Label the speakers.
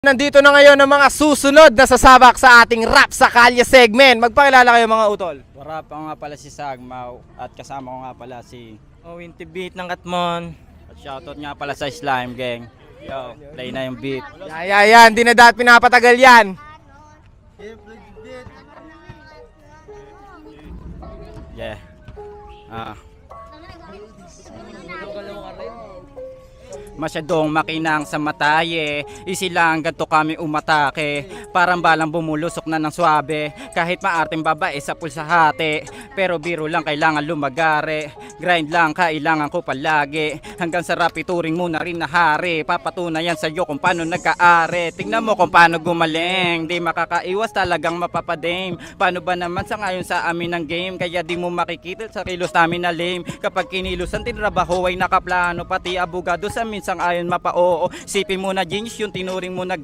Speaker 1: Nandito na ngayon ang mga susunod na sasabak sa ating Rap sa Kalye segment. Magpakilala kayo mga utol.
Speaker 2: Warap nga pala si Sagmaw at kasama ko nga pala si
Speaker 3: Owen Beat ng Katmon.
Speaker 2: at shoutout nga pala sa Slime Gang. Yo, play na yung beat.
Speaker 1: Yan, di na dapat pinapatagal yan.
Speaker 2: Yeah. Masyadong makinang sa mataye, isilang ganto kami umatake. Parang balang bumulusok na ng swabe, kahit maarting babae sa pulsahati. Pero biro lang kailangan lumagare, grind lang kailangan ko palagi. Hanggang sa rap ituring mo na rin na hari, papatunayan sa'yo kung paano nagkaare. Tingnan mo kung paano gumaling, di makakaiwas talagang mapapadame. Paano ba naman sa ngayon sa amin ng game, kaya di mo makikita sa kilos namin na lame. Kapag kinilos ang tinrabaho ay nakaplano, pati abogado sa minsang ayon mapa-oo. Sipin mo na genius yung tinuring mo na